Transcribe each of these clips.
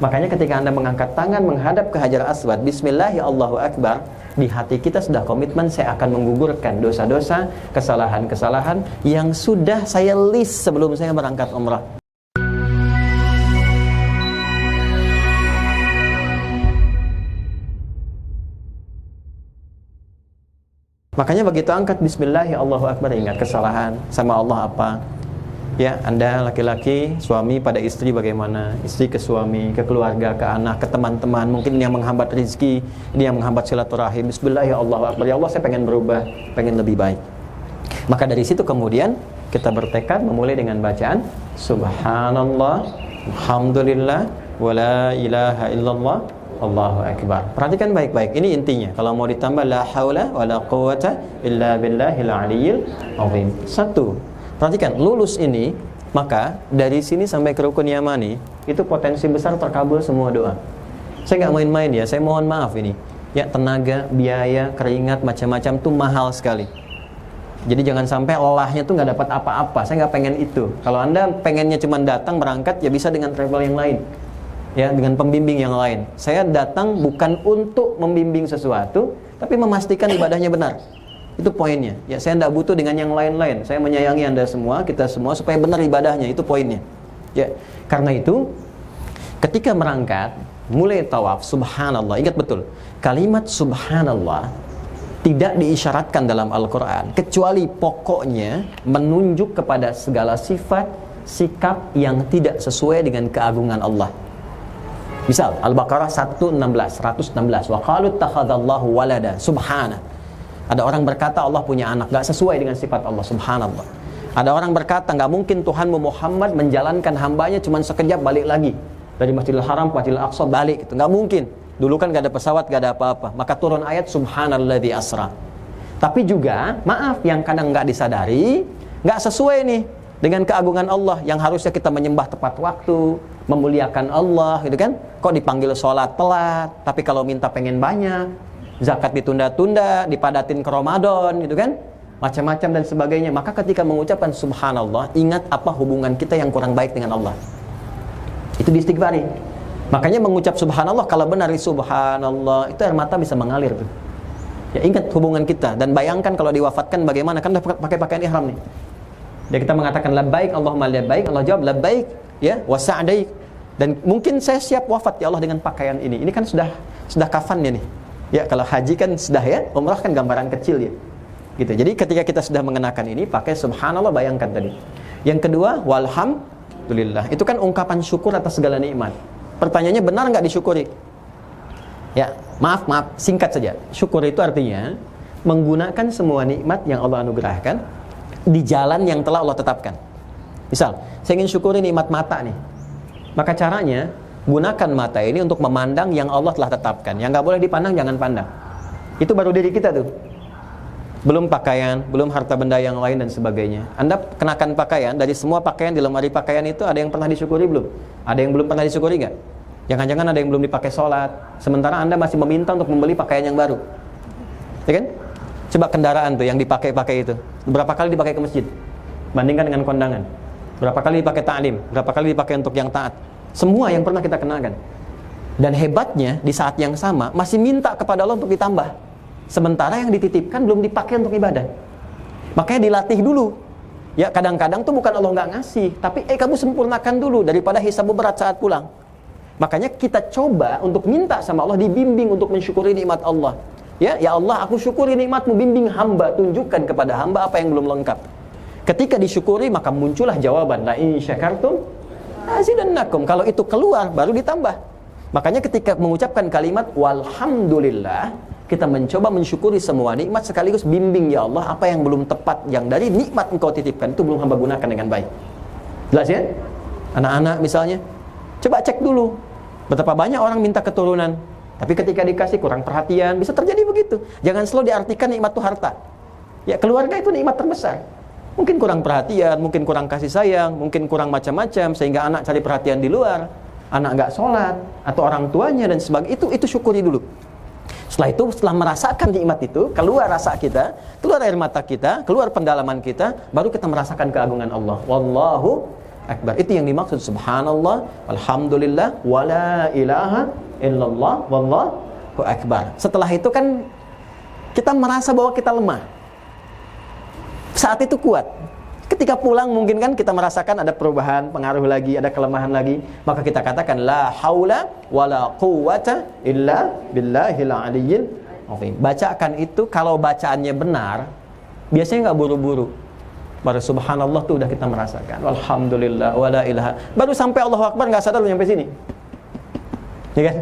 Makanya ketika Anda mengangkat tangan menghadap ke Hajar Aswad, Bismillah, Allahu Akbar, di hati kita sudah komitmen, saya akan menggugurkan dosa-dosa, kesalahan-kesalahan yang sudah saya list sebelum saya berangkat umrah. Makanya begitu angkat Bismillah, Allahu Akbar, ingat kesalahan sama Allah apa. Ya, Anda laki-laki, suami pada istri bagaimana, istri ke suami, ke keluarga, ke anak, ke teman-teman. Mungkin ini yang menghambat rezeki, ini yang menghambat silaturahim. Bismillah, ya Allah Akbar, ya Allah saya pengen berubah, pengen lebih baik. Maka dari situ kemudian kita bertekad memulai dengan bacaan Subhanallah, Alhamdulillah, wala ilaha illallah, Allahu Akbar. Perhatikan baik-baik, ini intinya. Kalau mau ditambah la haula wala quwata illa billahil aliyyil azim. Satu, perhatikan, lulus ini, maka dari sini sampai ke rukun yamani, itu potensi besar terkabul semua doa. Saya nggak main-main ya, saya mohon maaf ini. Ya, tenaga, biaya, keringat, macam-macam tuh mahal sekali. Jadi jangan sampai lelahnya tuh nggak dapat apa-apa. Saya nggak pengen itu. Kalau Anda pengennya cuma datang, berangkat, ya bisa dengan travel yang lain. Ya, dengan pembimbing yang lain. Saya datang bukan untuk membimbing sesuatu, tapi memastikan ibadahnya benar. Itu poinnya. Ya, saya tidak butuh dengan yang lain-lain. Saya menyayangi Anda semua, kita semua, supaya benar ibadahnya. Itu poinnya. Ya, karena itu ketika berangkat, mulai tawaf, subhanallah. Ingat betul, kalimat subhanallah tidak diisyaratkan dalam Al-Quran, kecuali pokoknya menunjuk kepada segala sifat, sikap yang tidak sesuai dengan keagungan Allah. Misal, Al-Baqarah 116, wa qalu takhadallahu walada, subhana. Ada orang berkata Allah punya anak, gak sesuai dengan sifat Allah, subhanallah. Ada orang berkata, gak mungkin Tuhanmu Muhammad menjalankan hambanya cuma sekejap balik lagi. Dari Masjidil Haram, Masjidil Aqsa, balik gitu. Gak mungkin. Dulu kan gak ada pesawat, gak ada apa-apa. Maka turun ayat subhanalladzi asra. Tapi juga, maaf, yang kadang gak disadari, gak sesuai nih dengan keagungan Allah, yang harusnya kita menyembah tepat waktu, memuliakan Allah, gitu kan? Kok dipanggil sholat telat, tapi kalau minta pengen banyak, zakat ditunda-tunda, dipadatin ke Ramadan, gitu kan? Macam-macam dan sebagainya. Maka ketika mengucapkan subhanallah, ingat apa hubungan kita yang kurang baik dengan Allah. Itu diistighfari. Makanya mengucap subhanallah, kalau benar subhanallah, itu air mata bisa mengalir tuh. Ya, ingat hubungan kita. Dan bayangkan kalau diwafatkan bagaimana, kan udah pakai pakaian ihram nih. Ya, kita mengatakan labbaik Allahumma labbaik, Allah jawab labbaik, ya, wa sa'daik. Dan mungkin saya siap wafat ya Allah dengan pakaian ini. Ini kan sudah kafannya nih. Ya, kalau haji kan sudah, ya, umrah kan gambaran kecil ya. Gitu. Jadi ketika kita sudah mengenakan ini, pakai subhanallah, bayangkan tadi. Yang kedua, walhamdulillah. Itu kan ungkapan syukur atas segala nikmat. Pertanyaannya, benar nggak disyukuri? Ya, maaf, singkat saja. Syukur itu artinya menggunakan semua nikmat yang Allah anugerahkan di jalan yang telah Allah tetapkan. Misal, saya ingin syukuri nikmat mata nih. Maka caranya, gunakan mata ini untuk memandang yang Allah telah tetapkan. Yang nggak boleh dipandang, jangan pandang. Itu baru diri kita tuh. Belum pakaian, belum harta benda yang lain dan sebagainya. Anda kenakan pakaian, dari semua pakaian di lemari pakaian itu, ada yang pernah disyukuri belum? Ada yang belum pernah disyukuri nggak? Jangan-jangan ada yang belum dipakai sholat, sementara Anda masih meminta untuk membeli pakaian yang baru. Ya kan? Coba kendaraan tuh yang dipakai-pakai itu, berapa kali dipakai ke masjid? Bandingkan dengan kondangan. Berapa kali dipakai ta'lim? Berapa kali dipakai untuk yang taat? Semua yang pernah kita kenakan. Dan hebatnya, di saat yang sama masih minta kepada Allah untuk ditambah, sementara yang dititipkan belum dipakai untuk ibadah. Makanya dilatih dulu. Ya, kadang-kadang tuh bukan Allah nggak ngasih, tapi kamu sempurnakan dulu daripada hisabmu berat saat pulang. Makanya kita coba untuk minta sama Allah, dibimbing untuk mensyukuri nikmat Allah. Ya Allah, aku syukuri nikmatmu, bimbing hamba, tunjukkan kepada hamba apa yang belum lengkap. Ketika disyukuri, maka muncullah jawaban, la in syakartum azidannakum. Kalau itu keluar, baru ditambah. Makanya ketika mengucapkan kalimat walhamdulillah, kita mencoba mensyukuri semua nikmat sekaligus bimbing ya Allah, apa yang belum tepat, yang dari nikmat engkau titipkan itu belum hamba gunakan dengan baik. Jelas ya? Anak-anak misalnya, coba cek dulu betapa banyak orang minta keturunan, tapi ketika dikasih kurang perhatian. Bisa terjadi begitu. Jangan selalu diartikan nikmat itu harta. Ya, keluarga itu nikmat terbesar. Mungkin kurang perhatian, mungkin kurang kasih sayang, mungkin kurang macam-macam, sehingga anak cari perhatian di luar, anak nggak sholat, atau orang tuanya dan sebagainya. Itu syukuri dulu. Setelah itu, setelah merasakan nikmat itu, keluar rasa kita, keluar air mata kita, keluar pendalaman kita, baru kita merasakan keagungan Allah. Wallahu akbar. Itu yang dimaksud subhanallah, alhamdulillah, wala ilaha illallah, wallahu akbar. Setelah itu kan kita merasa bahwa kita lemah. Saat itu kuat. Ketika pulang mungkin kan kita merasakan ada perubahan, pengaruh lagi, ada kelemahan lagi. Maka kita katakan la haula wala quwwata illa billahil aliyyil azim. Bacakan itu, kalau bacaannya benar, biasanya nggak buru-buru. Baru subhanallah tuh udah kita merasakan. Alhamdulillah wala ilaha. Baru sampai Allahu akbar nggak sadar nyampe sini. Ya kan?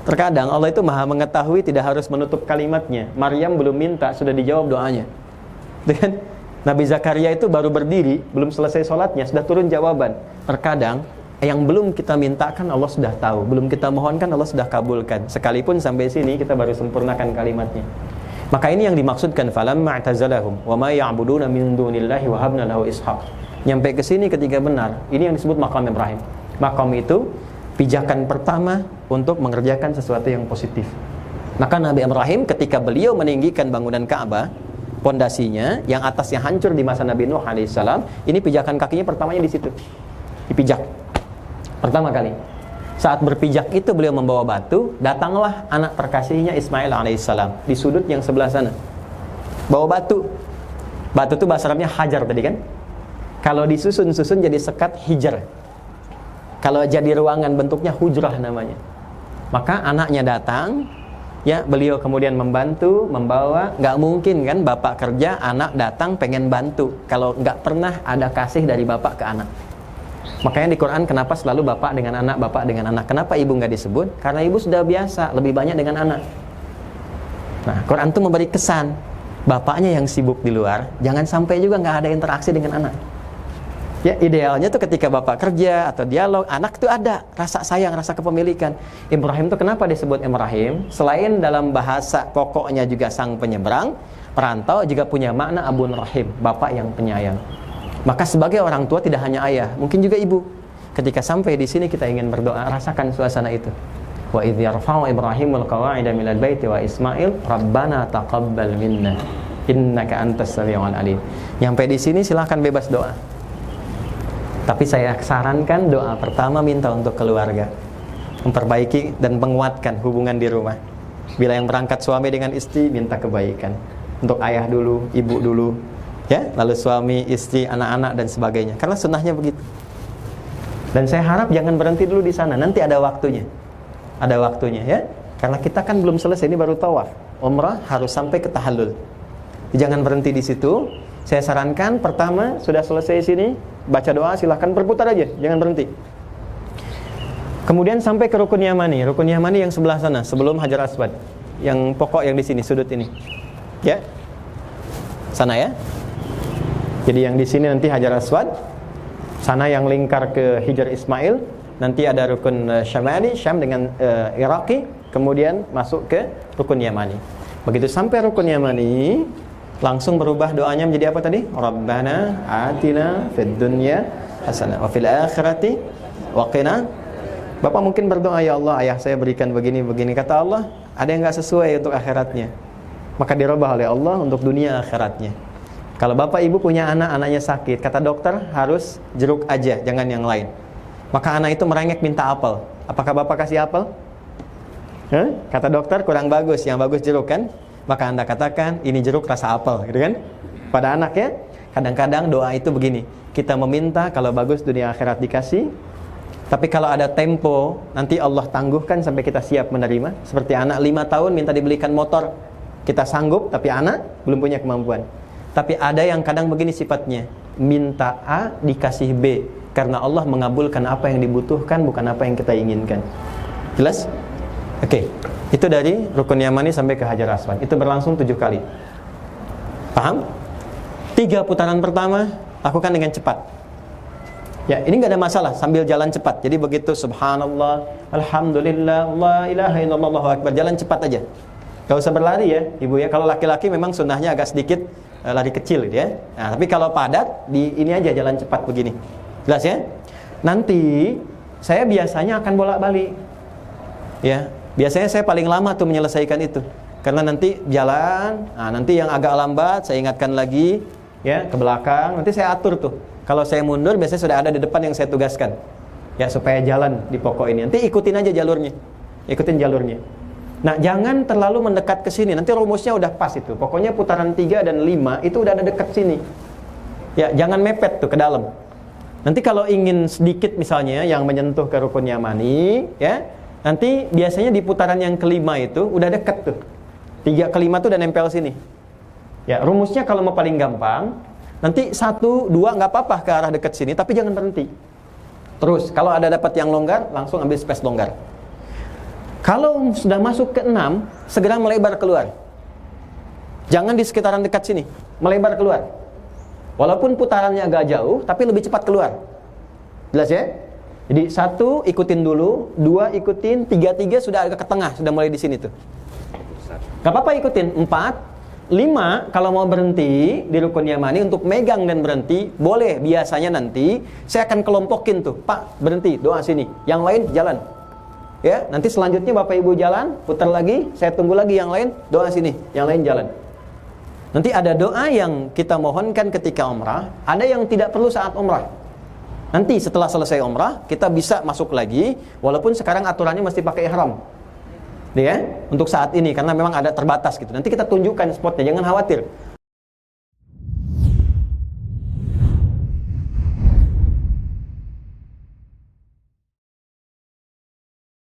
Terkadang Allah itu maha mengetahui, tidak harus menutup kalimatnya. Maryam belum minta, sudah dijawab doanya. Ya kan? Nabi Zakaria itu baru berdiri, belum selesai sholatnya, sudah turun jawaban. Terkadang yang belum kita mintakan Allah sudah tahu, belum kita mohonkan Allah sudah kabulkan. Sekalipun sampai sini kita baru sempurnakan kalimatnya. Maka ini yang dimaksudkan falamma i'tazalahum wa ma ya'buduna min dunillahi wa habna lahu ishaq. Nyampe ke sini ketika benar, ini yang disebut maqam Ibrahim. Maqam itu pijakan pertama untuk mengerjakan sesuatu yang positif. Maka Nabi Ibrahim ketika beliau meninggikan bangunan Ka'bah, pondasinya yang atasnya hancur di masa Nabi Nuh alaihissalam, ini pijakan kakinya pertamanya di situ, dipijak pertama kali. Saat berpijak itu beliau membawa batu, datanglah anak terkasihnya Ismail alaihissalam di sudut yang sebelah sana, bawa batu. Batu itu bahasa Arabnya hajar tadi kan. Kalau disusun-susun jadi sekat hijar. Kalau jadi ruangan bentuknya hujrah namanya. Maka anaknya datang, ya beliau kemudian membantu, membawa. Nggak mungkin kan bapak kerja, anak datang pengen bantu kalau nggak pernah ada kasih dari bapak ke anak. Makanya di Quran kenapa selalu bapak dengan anak. Kenapa ibu nggak disebut? Karena ibu sudah biasa lebih banyak dengan anak. Nah, Quran tuh memberi kesan bapaknya yang sibuk di luar, jangan sampai juga nggak ada interaksi dengan anak. Ya, idealnya tuh ketika bapak kerja atau dialog, anak tuh ada rasa sayang, rasa kepemilikan. Ibrahim tuh kenapa disebut Ibrahim? Selain dalam bahasa pokoknya juga sang penyeberang, perantau, juga punya makna Abun Rahim, bapak yang penyayang. Maka sebagai orang tua tidak hanya ayah, mungkin juga ibu. Ketika sampai di sini kita ingin berdoa, rasakan suasana itu. Wa idh yarfa'u Ibrahimul qawa'ida minal baiti wa Ismail Rabbana taqabbal minna innaka antas samiul alim. Sampai di sini silakan bebas doa. Tapi saya sarankan doa pertama minta untuk keluarga, memperbaiki dan menguatkan hubungan di rumah. Bila yang berangkat suami dengan istri, minta kebaikan untuk ayah dulu, ibu dulu, ya, lalu suami, istri, anak-anak dan sebagainya. Karena sunnahnya begitu. Dan saya harap jangan berhenti dulu di sana. Nanti ada waktunya. Ada waktunya ya. Karena kita kan belum selesai, ini baru tawaf. Umrah harus sampai ke tahallul. Jangan berhenti di situ. Saya sarankan pertama sudah selesai sini, baca doa, silahkan berputar aja, jangan berhenti. Kemudian sampai ke Rukun Yamani. Rukun Yamani yang sebelah sana, sebelum Hajar Aswad. Yang pokok yang di sini, sudut ini. Ya. Sana ya. Jadi yang di sini nanti Hajar Aswad, sana yang lingkar ke Hijr Ismail, nanti ada Rukun Syamali, Syam dengan Iraqi, kemudian masuk ke Rukun Yamani. Begitu sampai Rukun Yamani, langsung berubah doanya menjadi apa tadi? Rabbana atina fid dunya hasanah wa fil akhirati wa qina. Bapak mungkin berdoa, ya Allah, ayah saya berikan begini-begini. Kata Allah, ada yang enggak sesuai untuk akhiratnya. Maka dirubah oleh Allah untuk dunia akhiratnya. Kalau bapak ibu punya anak, anaknya sakit, kata dokter harus jeruk aja, jangan yang lain. Maka anak itu merengek minta apel. Apakah bapak kasih apel? Kata dokter kurang bagus, yang bagus jeruk kan? Maka Anda katakan ini jeruk rasa apel, gitu kan? Pada anak ya. Kadang-kadang doa itu begini, kita meminta kalau bagus dunia akhirat dikasih, tapi kalau ada tempo nanti Allah tangguhkan sampai kita siap menerima. Seperti anak 5 tahun minta dibelikan motor, kita sanggup tapi anak belum punya kemampuan. Tapi ada yang kadang begini sifatnya, minta A dikasih B, karena Allah mengabulkan apa yang dibutuhkan, bukan apa yang kita inginkan. Jelas? Oke. Itu dari Rukun Yamani sampai ke Hajar Aswad. Itu berlangsung 7 kali. Paham? 3 putaran pertama lakukan dengan cepat. Ya, ini nggak ada masalah sambil jalan cepat. Jadi begitu subhanallah, alhamdulillah, la ilaha illallah, Allahu akbar, jalan cepat aja. Gak usah berlari ya, Ibu ya. Kalau laki-laki memang sunnahnya agak sedikit lari kecil gitu ya. Nah, tapi kalau padat di ini aja jalan cepat begini. Jelas ya? Nanti saya biasanya akan bolak-balik. Ya. Biasanya saya paling lama tuh menyelesaikan itu. Karena nanti jalan, nah nanti yang agak lambat saya ingatkan lagi ya ke belakang, nanti saya atur tuh. Kalau saya mundur, biasanya sudah ada di depan yang saya tugaskan. Ya, supaya jalan di pokok ini. Nanti ikutin aja jalurnya. Ikutin jalurnya. Nah, jangan terlalu mendekat ke sini. Nanti rumusnya udah pas itu. Pokoknya putaran 3 dan 5 itu udah ada dekat sini. Ya, jangan mepet tuh ke dalam. Nanti kalau ingin sedikit misalnya yang menyentuh ke rukun yamani, ya, nanti biasanya di putaran yang kelima itu udah dekat tuh. 3 ke 5 tuh udah nempel sini. Ya, rumusnya kalau mau paling gampang, nanti 1, 2 nggak apa-apa ke arah dekat sini, tapi jangan berhenti. Terus, kalau ada dapat yang longgar, langsung ambil space longgar. Kalau sudah masuk ke 6, segera melebar keluar. Jangan di sekitaran dekat sini, melebar keluar. Walaupun putarannya agak jauh, tapi lebih cepat keluar. Jelas ya? Jadi 1 ikutin dulu, 2 ikutin, 3 sudah agak ke tengah, sudah mulai di sini tuh. Gak apa-apa ikutin. 4, 5 kalau mau berhenti di rukun yamani untuk megang dan berhenti, boleh. Biasanya nanti saya akan kelompokin tuh, Pak berhenti, doa sini, yang lain jalan. Ya, nanti selanjutnya Bapak Ibu jalan, putar lagi, saya tunggu lagi yang lain, doa sini, yang lain jalan. Nanti ada doa yang kita mohonkan ketika umrah, ada yang tidak perlu saat umrah. Nanti setelah selesai umrah, kita bisa masuk lagi, walaupun sekarang aturannya mesti pakai ihram. Ya, untuk saat ini karena memang ada terbatas gitu. Nanti kita tunjukkan spotnya, jangan khawatir.